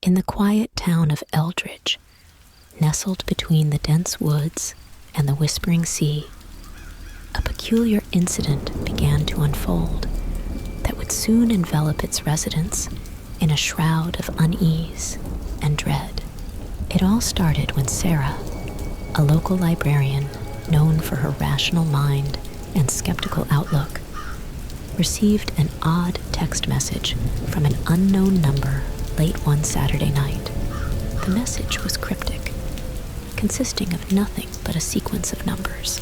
In the quiet town of Eldridge, nestled between the dense woods and the whispering sea, a peculiar incident began to unfold that would soon envelop its residents in a shroud of unease and dread. It all started when Sarah, a local librarian known for her rational mind and skeptical outlook, received an odd text message from an unknown number late one Saturday night. The message was cryptic, consisting of nothing but a sequence of numbers.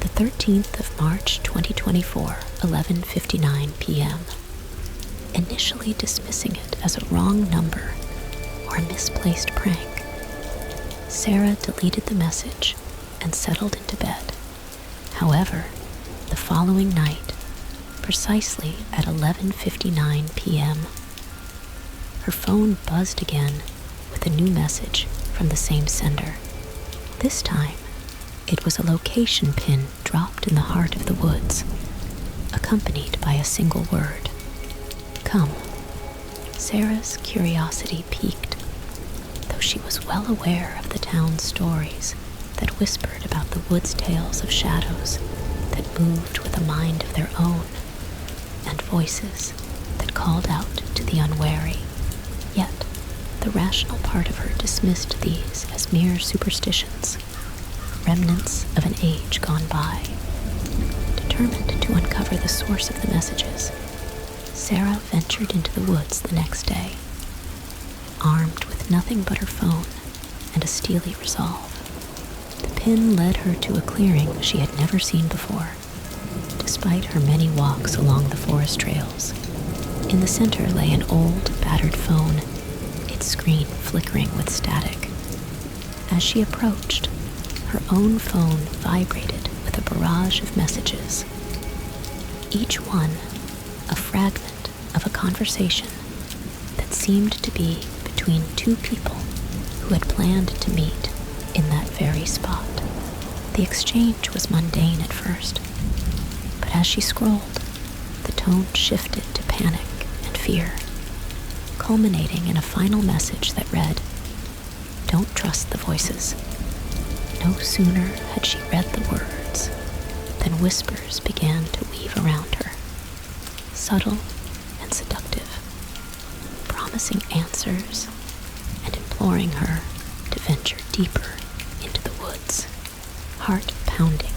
The 13th of March 2024, 11:59 p.m. Initially dismissing it as a wrong number or a misplaced prank, Sarah deleted the message and settled into bed. However, the following night, precisely at 11:59 p.m., her phone buzzed again with a new message from the same sender. This time, it was a location pin dropped in the heart of the woods, accompanied by a single word: "Come." Sarah's curiosity piqued, though she was well aware of the town's stories that whispered about the woods' tales of shadows that moved with a mind of their own, and voices that called out to the unwary. Yet, the rational part of her dismissed these as mere superstitions, remnants of an age gone by. Determined to uncover the source of the messages, Sarah ventured into the woods the next day, armed with nothing but her phone and a steely resolve. The pin led her to a clearing she had never seen before, despite her many walks along the forest trails. In the center lay an old, battered phone, its screen flickering with static. As she approached, her own phone vibrated with a barrage of messages, each one a fragment of a conversation that seemed to be between two people who had planned to meet in that very spot. The exchange was mundane at first, but as she scrolled, the tone shifted to panic and fear, culminating in a final message that read, "Don't trust the voices." No sooner had she read the words than whispers began to weave around her, subtle and seductive, promising answers and imploring her to venture deeper into the woods. Heart pounding,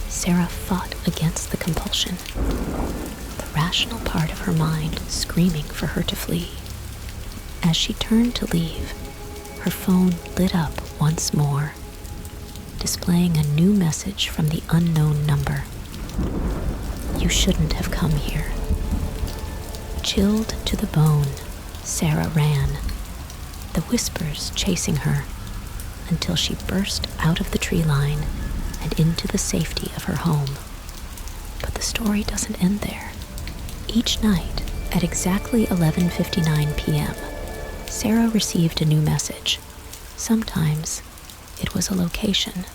Sarah fought against the compulsion, the rational part of her mind screaming for her to flee. As she turned to leave, her phone lit up once more, displaying a new message from the unknown number. "You shouldn't have come here." Chilled to the bone, Sarah ran, the whispers chasing her until she burst out of the tree line and into the safety of her home. But the story doesn't end there. Each night, at exactly 11:59 p.m., Sarah received a new message. Sometimes it was a location,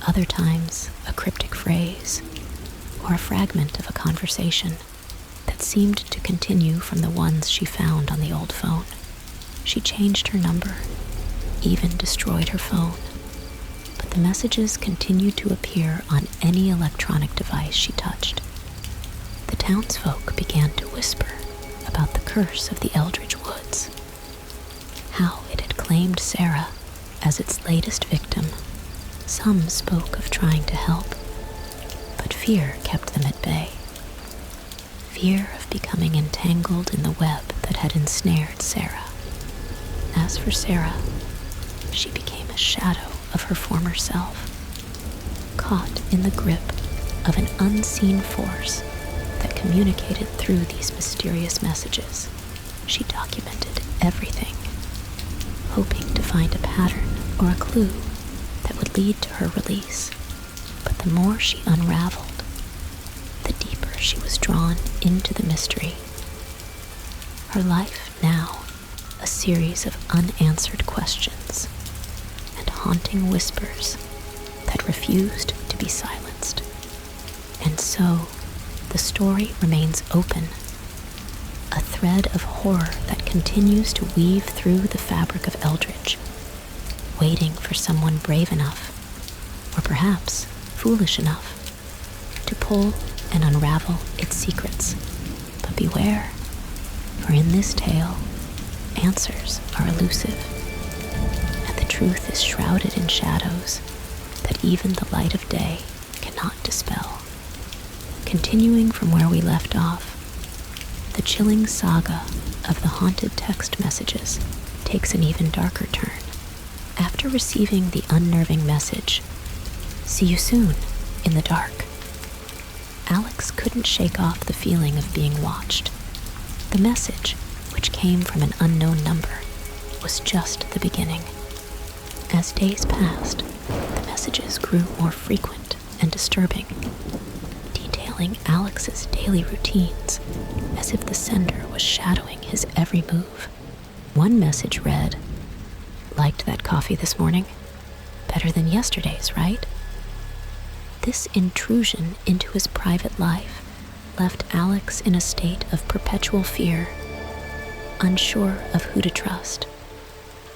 other times a cryptic phrase, or a fragment of a conversation that seemed to continue from the ones she found on the old phone. She changed her number, even destroyed her phone, but the messages continued to appear on any electronic device she touched. The townsfolk began to whisper about the curse of the Eldridge Woods, how it had claimed Sarah as its latest victim. Some spoke of trying to help, but fear kept them at bay. Fear of becoming entangled in the web that had ensnared Sarah. As for Sarah, she became a shadow of her former self, caught in the grip of an unseen force that communicated through these mysterious messages. She documented everything, hoping to find a pattern or a clue that would lead to her release. But the more she unraveled, the deeper she was drawn into the mystery. Her life now, a series of unanswered questions and haunting whispers that refused to be silenced. And so, the story remains open, a thread of horror that continues to weave through the fabric of Eldridge, waiting for someone brave enough, or perhaps foolish enough, to pull and unravel its secrets. But beware, for in this tale, answers are elusive, and the truth is shrouded in shadows that even the light of day cannot dispel. Continuing from where we left off, the chilling saga of the haunted text messages takes an even darker turn. After receiving the unnerving message, "See you soon," in the dark, Alex couldn't shake off the feeling of being watched. The message, which came from an unknown number, was just the beginning. As days passed, the messages grew more frequent and disturbing, detailing Alex's daily routines as if the sender was shadowing his every move. One message read, "Liked that coffee this morning? Better than yesterday's, right?" This intrusion into his private life left Alex in a state of perpetual fear, unsure of who to trust.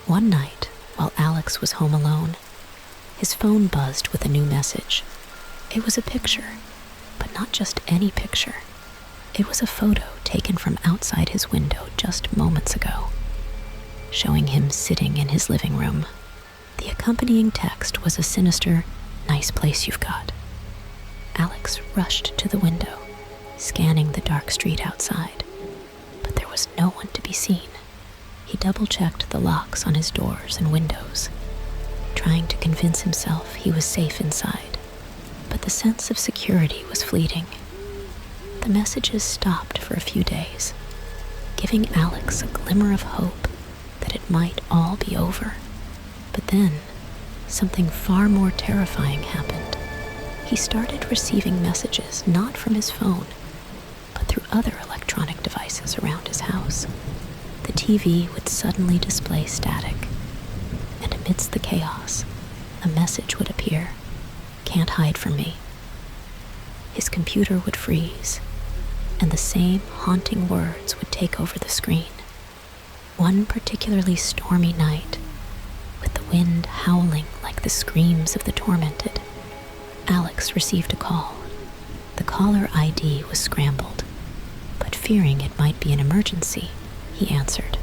One night, while Alex was home alone, his phone buzzed with a new message. It was a picture, but not just any picture. It was a photo taken from outside his window just moments ago, showing him sitting in his living room. The accompanying text was a sinister, "Nice place you've got." Alex rushed to the window, scanning the dark street outside, but there was no one to be seen. He double-checked the locks on his doors and windows, trying to convince himself he was safe inside, but the sense of security was fleeting. The messages stopped for a few days, giving Alex a glimmer of hope that it might all be over. But then, something far more terrifying happened. He started receiving messages not from his phone, but through other electronic devices around his house. The TV would suddenly display static, and amidst the chaos, a message would appear, "Can't hide from me." His computer would freeze, and the same haunting words would take over the screen. One particularly stormy night, with the wind howling like the screams of the tormented, Alex received a call. The caller ID was scrambled, but fearing it might be an emergency, he answered.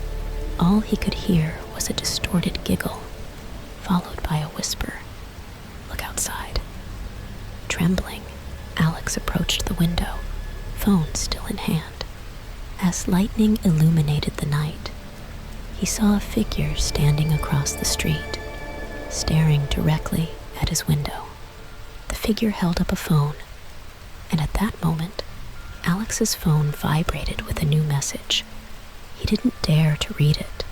All he could hear was a distorted giggle, followed by a whisper, "Look outside." Trembling, Alex approached the window, phone still in hand. As lightning illuminated the night, he saw a figure standing across the street, staring directly at his window. The figure held up a phone, and at that moment, Alex's phone vibrated with a new message. He didn't dare to read it,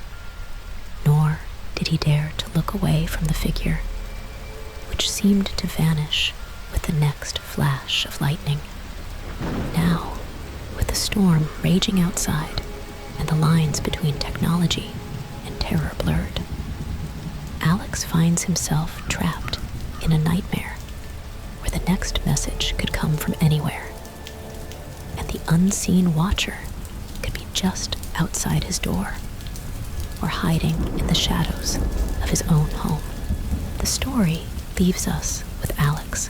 nor did he dare to look away from the figure, which seemed to vanish with the next flash of lightning. Now, with the storm raging outside and the lines between technology and terror blurred, Alex finds himself trapped in a nightmare where the next message could come from anywhere, and the unseen watcher could be just outside his door or hiding in the shadows of his own home. The story leaves us with Alex,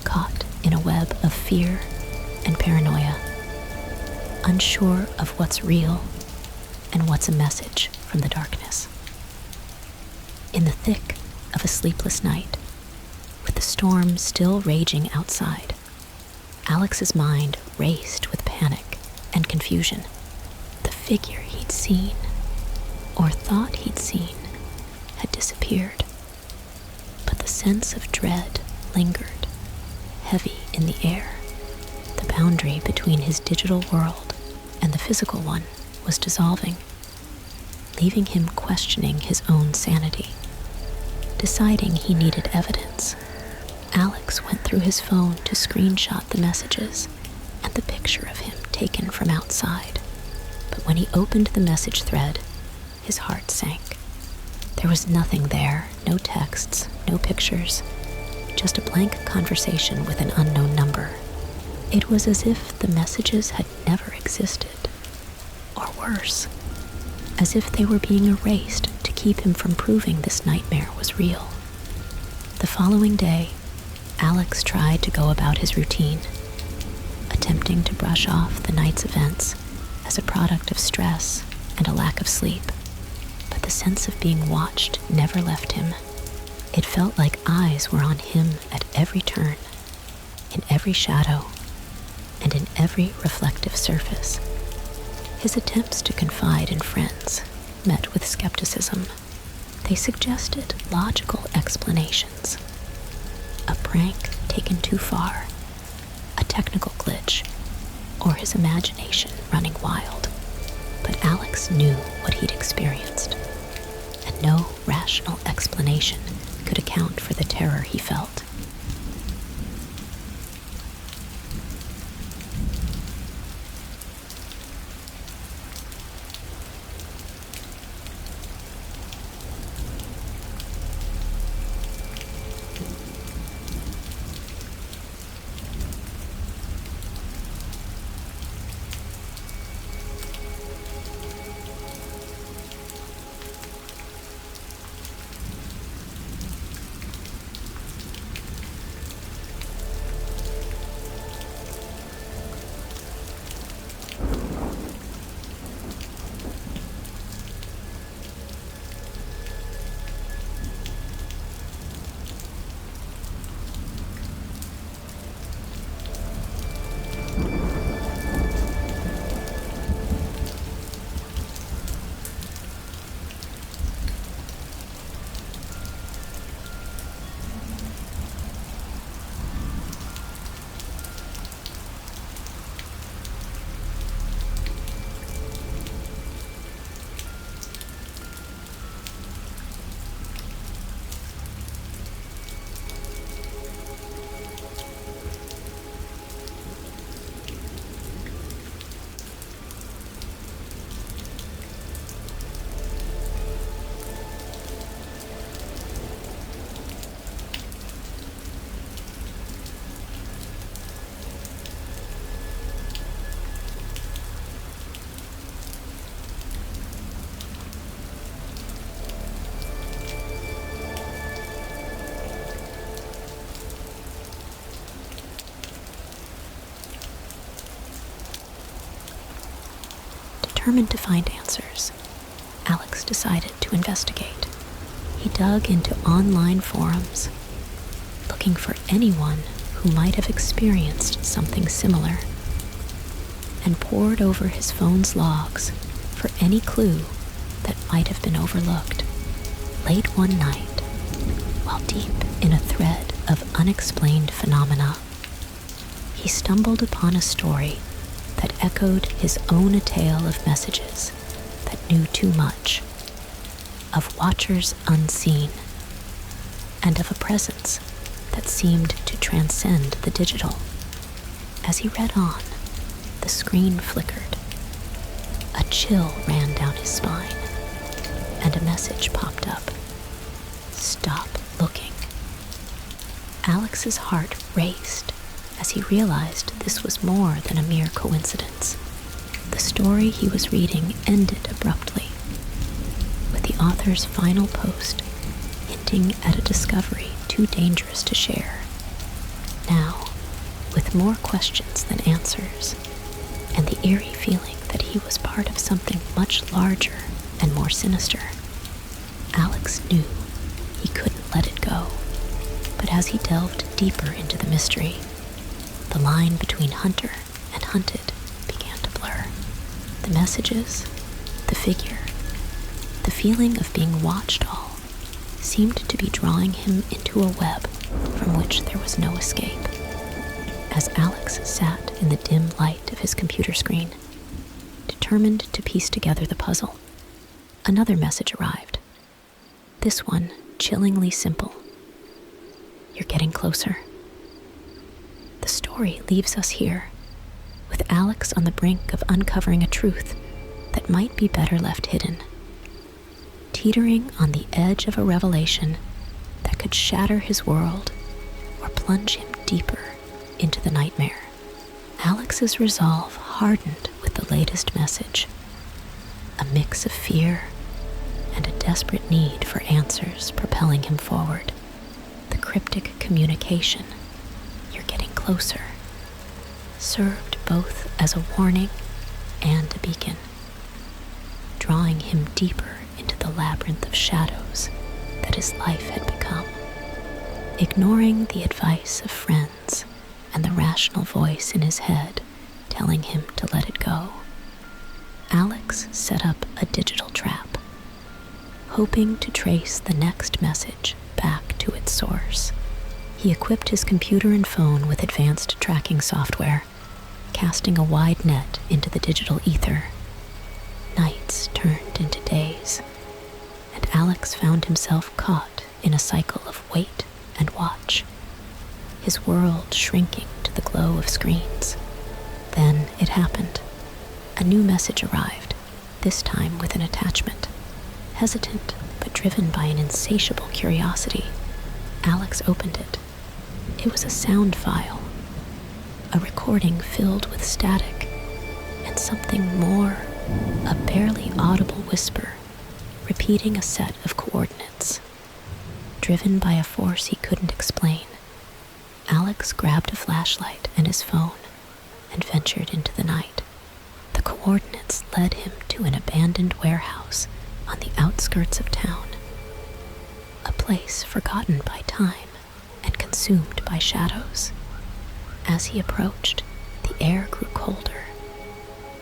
caught in a web of fear and paranoia, unsure of what's real and what's a message from the darkness. In the thick of a sleepless night, with the storm still raging outside, Alex's mind raced with panic and confusion. The figure he'd seen, or thought he'd seen, had disappeared, but the sense of dread lingered, heavy in the air. The boundary between his digital world and the physical one was dissolving, leaving him questioning his own sanity. Deciding he needed evidence, Alex went through his phone to screenshot the messages and the picture of him taken from outside. But when he opened the message thread, his heart sank. There was nothing there, no texts, no pictures, just a blank conversation with an unknown number. It was as if the messages had never existed, or worse, as if they were being erased to keep him from proving this nightmare was real. The following day, Alex tried to go about his routine, attempting to brush off the night's events as a product of stress and a lack of sleep. But the sense of being watched never left him. It felt like eyes were on him at every turn, in every shadow, and in every reflective surface. His attempts to confide in friends met with skepticism. They suggested logical explanations. A prank taken too far, a technical glitch, or his imagination running wild. But Alex knew what he'd experienced, and no rational explanation could account for the terror he felt. Determined to find answers, Alex decided to investigate. He dug into online forums, looking for anyone who might have experienced something similar, and pored over his phone's logs for any clue that might have been overlooked. Late one night, while deep in a thread of unexplained phenomena, he stumbled upon a story that echoed his own tale of messages that knew too much, of watchers unseen, and of a presence that seemed to transcend the digital. As he read on, the screen flickered. A chill ran down his spine, and a message popped up. Stop looking. Alex's heart raced as he realized this was more than a mere coincidence. The story he was reading ended abruptly, with the author's final post hinting at a discovery too dangerous to share. Now, with more questions than answers, and the eerie feeling that he was part of something much larger and more sinister, Alex knew he couldn't let it go. But as he delved deeper into the mystery, the line between hunter and hunted began to blur. The messages, the figure, the feeling of being watched all seemed to be drawing him into a web from which there was no escape. As Alex sat in the dim light of his computer screen, determined to piece together the puzzle, another message arrived. This one chillingly simple. You're getting closer. The story leaves us here, with Alex on the brink of uncovering a truth that might be better left hidden, teetering on the edge of a revelation that could shatter his world or plunge him deeper into the nightmare. Alex's resolve hardened with the latest message, a mix of fear and a desperate need for answers propelling him forward. The cryptic communication, "You're getting closer," served both as a warning and a beacon, drawing him deeper into the labyrinth of shadows that his life had become. Ignoring the advice of friends and the rational voice in his head telling him to let it go, Alex set up a digital trap, hoping to trace the next message back to its source. He equipped his computer and phone with advanced tracking software, casting a wide net into the digital ether. Nights turned into days, and Alex found himself caught in a cycle of wait and watch, his world shrinking to the glow of screens. Then it happened. A new message arrived, this time with an attachment. Hesitant, but driven by an insatiable curiosity, Alex opened it. It was a sound file, a recording filled with static, and something more, a barely audible whisper, repeating a set of coordinates. Driven by a force he couldn't explain, Alex grabbed a flashlight and his phone and ventured into the night. The coordinates led him to an abandoned warehouse on the outskirts of town, a place forgotten by time and consumed by shadows. As he approached, the air grew colder,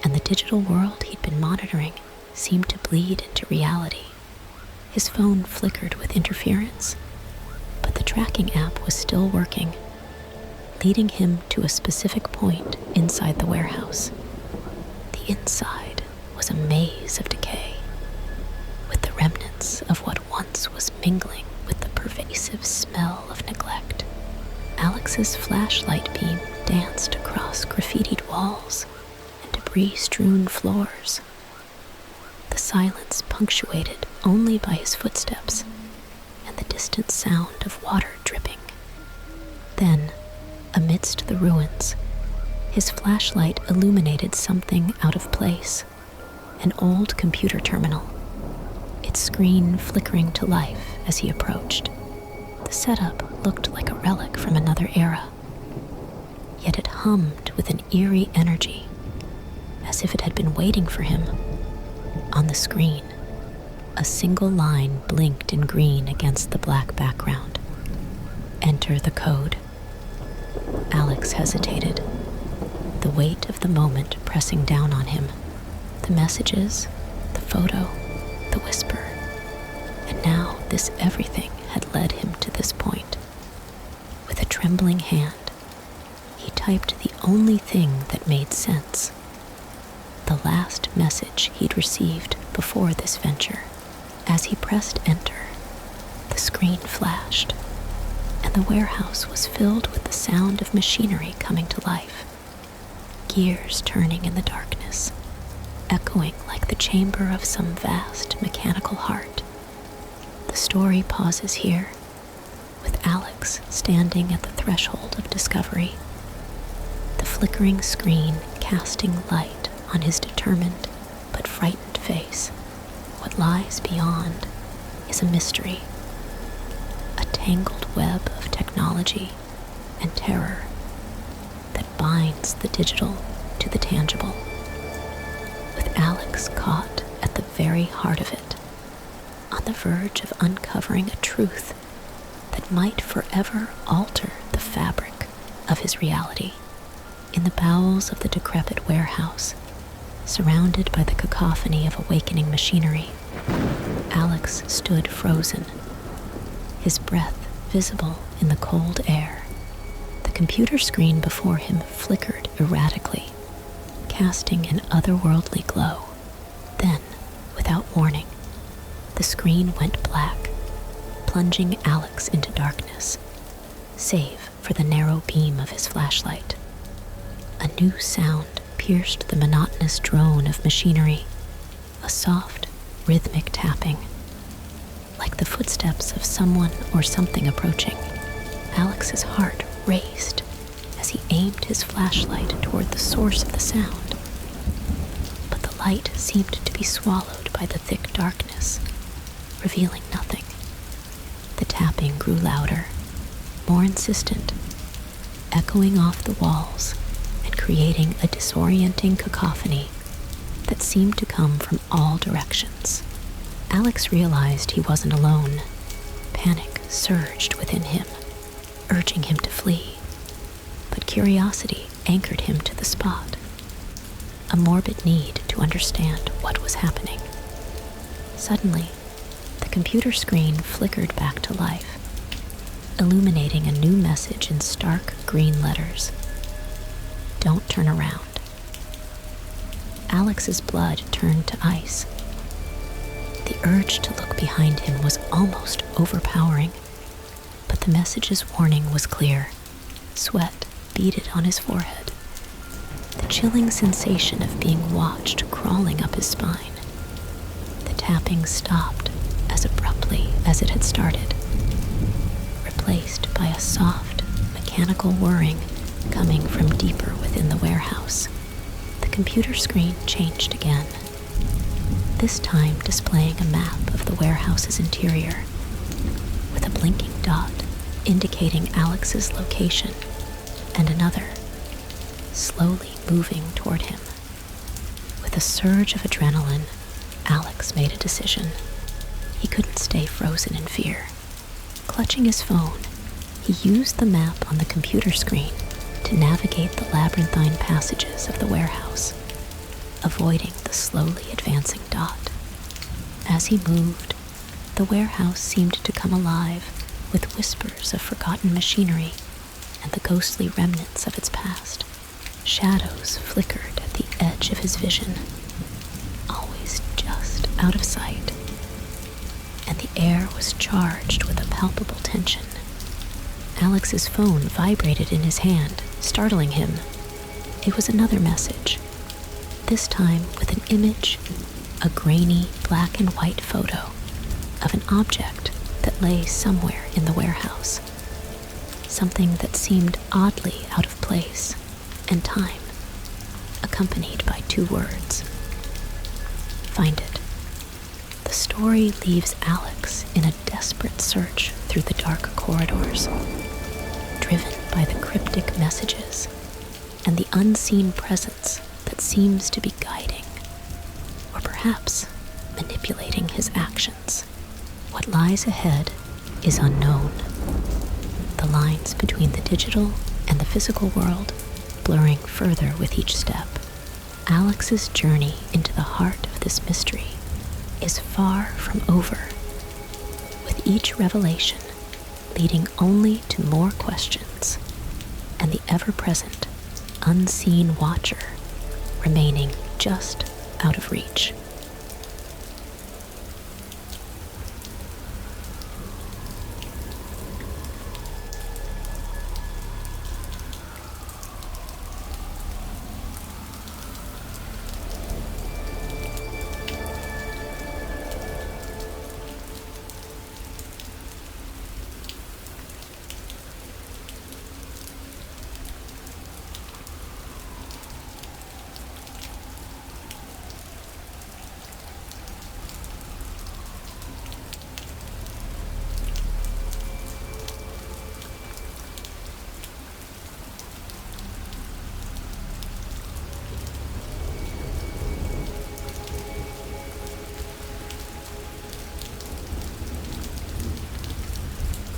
and the digital world he'd been monitoring seemed to bleed into reality. His phone flickered with interference, but the tracking app was still working, leading him to a specific point inside the warehouse. The inside was a maze of decay, with the remnants of what once was mingling with the pervasive smell of neglect. Alex's flashlight beam danced across graffitied walls and debris-strewn floors, the silence punctuated only by his footsteps and the distant sound of water dripping. Then, amidst the ruins, his flashlight illuminated something out of place, an old computer terminal, its screen flickering to life as he approached. The setup looked like a relic from another era, yet it hummed with an eerie energy, as if it had been waiting for him. On the screen, a single line blinked in green against the black background. "Enter the code." Alex hesitated, the weight of the moment pressing down on him. The messages, the photo, the whisper, and now this everything had led him to this point. With a trembling hand, he typed the only thing that made sense, the last message he'd received before this venture. As he pressed enter, the screen flashed, and the warehouse was filled with the sound of machinery coming to life, gears turning in the darkness, echoing like the chamber of some vast mechanical heart. The story pauses here, with Alex standing at the threshold of discovery, the flickering screen casting light on his determined but frightened face. What lies beyond is a mystery, a tangled web of technology and terror that binds the digital to the tangible, with Alex caught at the very heart of it, on the verge of uncovering a truth that might forever alter the fabric of his reality. In the bowels of the decrepit warehouse, surrounded by the cacophony of awakening machinery, Alex stood frozen, his breath visible in the cold air. The computer screen before him flickered erratically, casting an otherworldly glow. Then, without warning, the screen went black, plunging Alex into darkness, save for the narrow beam of his flashlight. A new sound pierced the monotonous drone of machinery, a soft, rhythmic tapping, like the footsteps of someone or something approaching. Alex's heart raced as he aimed his flashlight toward the source of the sound. But the light seemed to be swallowed by the thick darkness, revealing nothing. The tapping grew louder, more insistent, echoing off the walls and creating a disorienting cacophony that seemed to come from all directions. Alex realized he wasn't alone. Panic surged within him, urging him to flee. But curiosity anchored him to the spot, a morbid need to understand what was happening. Suddenly, the computer screen flickered back to life, illuminating a new message in stark green letters. "Don't turn around." Alex's blood turned to ice. The urge to look behind him was almost overpowering, but the message's warning was clear. Sweat beaded on his forehead, the chilling sensation of being watched crawling up his spine. The tapping stopped as abruptly as it had started, replaced by a soft, mechanical whirring coming from deeper within the warehouse. The computer screen changed again, this time displaying a map of the warehouse's interior, with a blinking dot indicating Alex's location, and another, slowly moving toward him. With a surge of adrenaline, Alex made a decision. He couldn't stay frozen in fear. Clutching his phone, he used the map on the computer screen to navigate the labyrinthine passages of the warehouse, avoiding the slowly advancing dot. As he moved, the warehouse seemed to come alive with whispers of forgotten machinery and the ghostly remnants of its past. Shadows flickered at the edge of his vision, always just out of sight, and the air was charged with a palpable tension. Alex's phone vibrated in his hand, startling him. It was another message, this time with an image, a grainy black and white photo of an object that lay somewhere in the warehouse, something that seemed oddly out of place and time, accompanied by 2 words: "Find it." The story leaves Alex in a desperate search through the dark corridors, driven by the cryptic messages and the unseen presence that seems to be guiding, or perhaps manipulating his actions. What lies ahead is unknown, the lines between the digital and the physical world blurring further with each step. Alex's journey into the heart of this mystery is far from over, with each revelation leading only to more questions, and the ever-present, unseen watcher remaining just out of reach.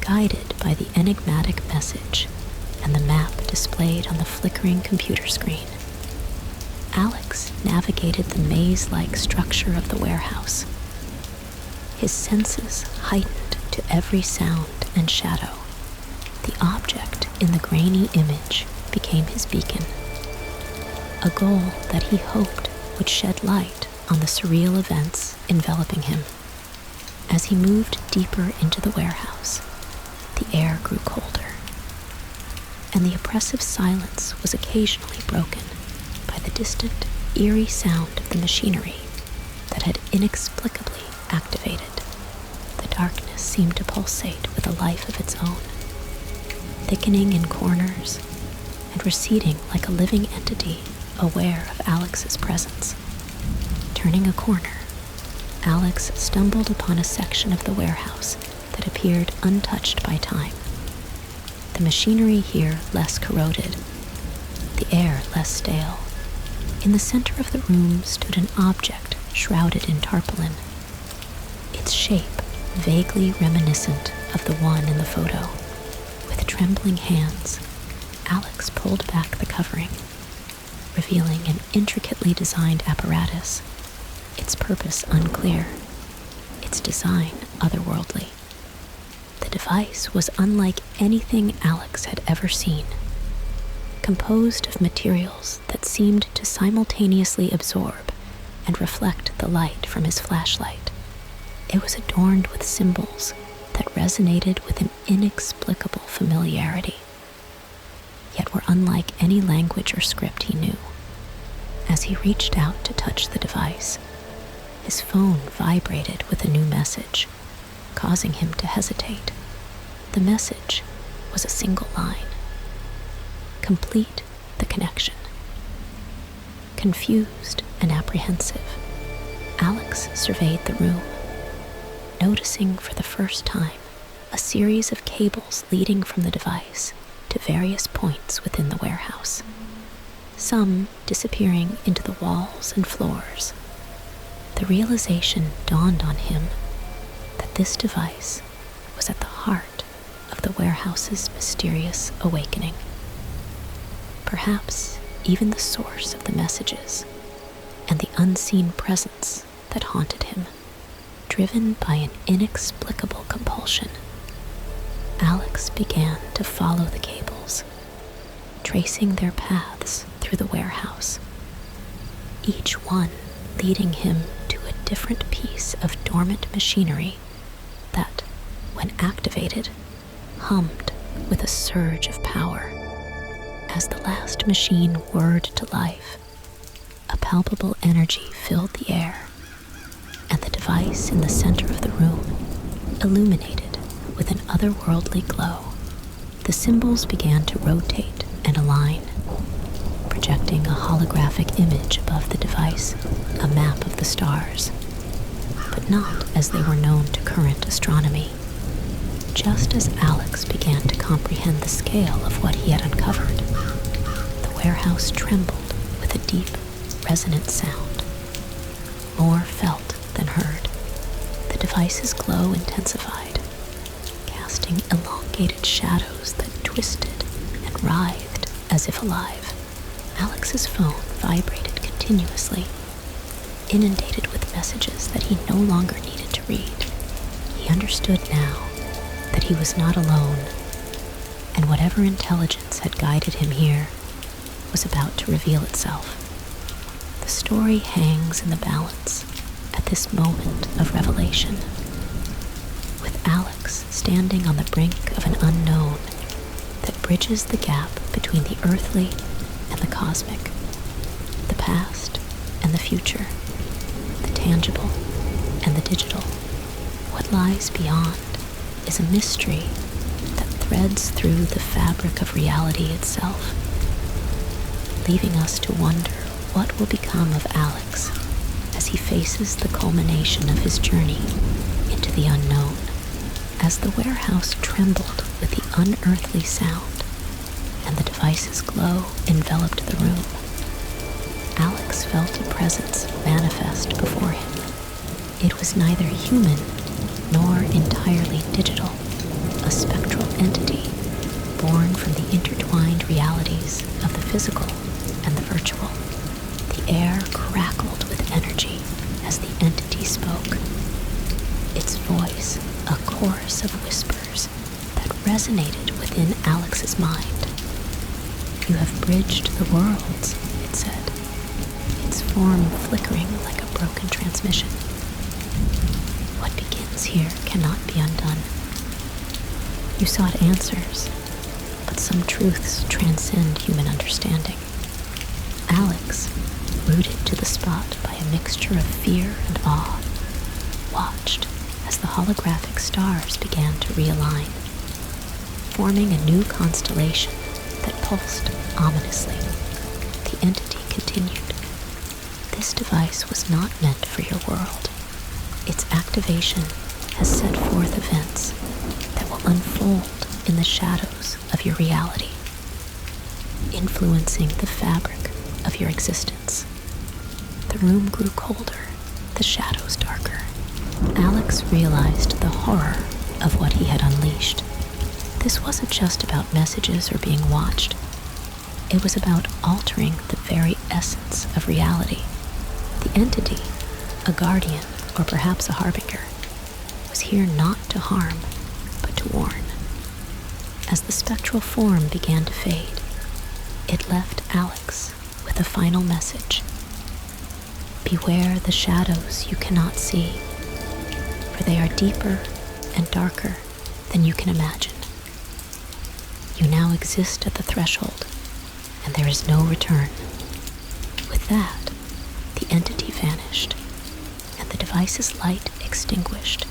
Guided by the enigmatic message and the map displayed on the flickering computer screen, Alex navigated the maze-like structure of the warehouse, his senses heightened to every sound and shadow. The object in the grainy image became his beacon, a goal that he hoped would shed light on the surreal events enveloping him. As he moved deeper into the warehouse, the air grew colder, and the oppressive silence was occasionally broken by the distant, eerie sound of the machinery that had inexplicably activated. The darkness seemed to pulsate with a life of its own, thickening in corners and receding like a living entity aware of Alex's presence. Turning a corner, Alex stumbled upon a section of the warehouse that appeared untouched by time. The machinery here less corroded, the air less stale. In the center of the room stood an object shrouded in tarpaulin, its shape vaguely reminiscent of the one in the photo. With trembling hands, Alex pulled back the covering, revealing an intricately designed apparatus, its purpose unclear, its design otherworldly. The device was unlike anything Alex had ever seen, composed of materials that seemed to simultaneously absorb and reflect the light from his flashlight. It was adorned with symbols that resonated with an inexplicable familiarity, yet were unlike any language or script he knew. As he reached out to touch the device, his phone vibrated with a new message, causing him to hesitate. The message was a single line: complete the connection. Confused and apprehensive, Alex surveyed the room, noticing for the first time a series of cables leading from the device to various points within the warehouse, some disappearing into the walls and floors. The realization dawned on him that this device was at the heart of the warehouse's mysterious awakening. Perhaps even the source of the messages and the unseen presence that haunted him. Driven by an inexplicable compulsion, Alex began to follow the cables, tracing their paths through the warehouse, each one leading him to a different piece of dormant machinery that, when activated, hummed with a surge of power. As the last machine whirred to life, a palpable energy filled the air, and the device in the center of the room illuminated with an otherworldly glow. The symbols began to rotate and align, projecting a holographic image above the device, a map of the stars, but not as they were known to current astronomy. Just as Alex began to comprehend the scale of what he had uncovered, the warehouse trembled with a deep, resonant sound, more felt than heard. The device's glow intensified, casting elongated shadows that twisted and writhed as if alive. Alex's phone vibrated continuously, inundated with messages that he no longer needed to read. He understood now that he was not alone, and whatever intelligence had guided him here was about to reveal itself. The story hangs in the balance at this moment of revelation, with Alex standing on the brink of an unknown that bridges the gap between the earthly and the cosmic, the past and the future, the tangible and the digital. What lies beyond is a mystery that threads through the fabric of reality itself, leaving us to wonder what will become of Alex as he faces the culmination of his journey into the unknown. As the warehouse trembled with the unearthly sound and the device's glow enveloped the room, Alex felt a presence manifest before him. It was neither human nor entirely digital, a spectral entity born from the intertwined realities of the physical and the virtual. The air crackled with energy as the entity spoke, its voice a chorus of whispers that resonated within Alex's mind. "You have bridged the worlds," it said, its form flickering like a broken transmission. "What begins here cannot be undone. You sought answers, but some truths transcend human understanding." Alex, rooted to the spot by a mixture of fear and awe, watched as the holographic stars began to realign, forming a new constellation that pulsed ominously. The entity continued, This device was not meant for your world. Its activation has set forth events that will unfold in the shadows of your reality, influencing the fabric of your existence. The room grew colder, the shadows darker. Alex realized the horror of what he had unleashed. This wasn't just about messages or being watched. It was about altering the very essence of reality. The entity, a guardian or perhaps a harbinger, was here not to harm, but to warn. As the spectral form began to fade, it left Alex with a final message. Beware the shadows you cannot see, for they are deeper and darker than you can imagine. You now exist at the threshold, and there is no return. With that, the entity vanished, and the device's light extinguished,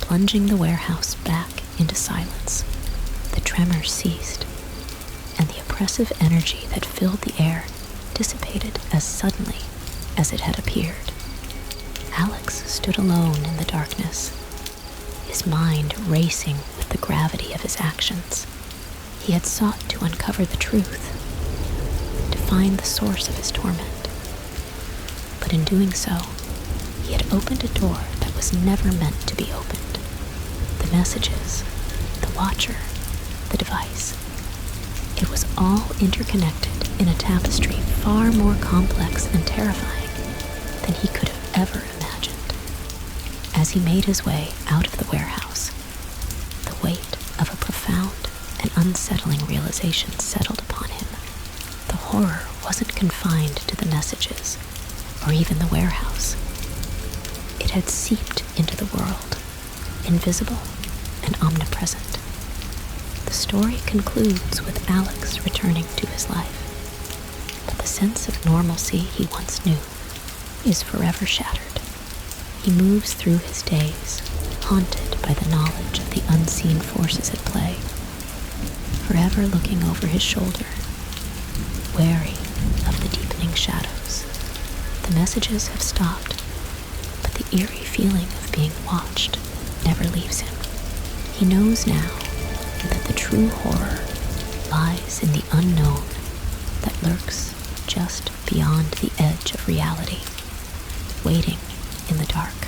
plunging the warehouse back into silence. The tremors ceased, and the oppressive energy that filled the air dissipated as suddenly as it had appeared. Alex stood alone in the darkness, his mind racing with the gravity of his actions. He had sought to uncover the truth, to find the source of his torment. But in doing so, he had opened a door that was never meant to be opened. The messages, the watcher, the device. It was all interconnected in a tapestry far more complex and terrifying than he could have ever imagined. As he made his way out of the warehouse, the weight of a profound and unsettling realization settled upon him. The horror wasn't confined to the messages or even the warehouse. It had seeped into the world, invisible and omnipresent. The story concludes with Alex returning to his life, but the sense of normalcy he once knew is forever shattered. He moves through his days, haunted by the knowledge of the unseen forces at play, forever looking over his shoulder, wary of the deepening shadows. The messages have stopped, but the eerie feeling of being watched never leaves him. He knows now that the true horror lies in the unknown that lurks just beyond the edge of reality, waiting in the dark.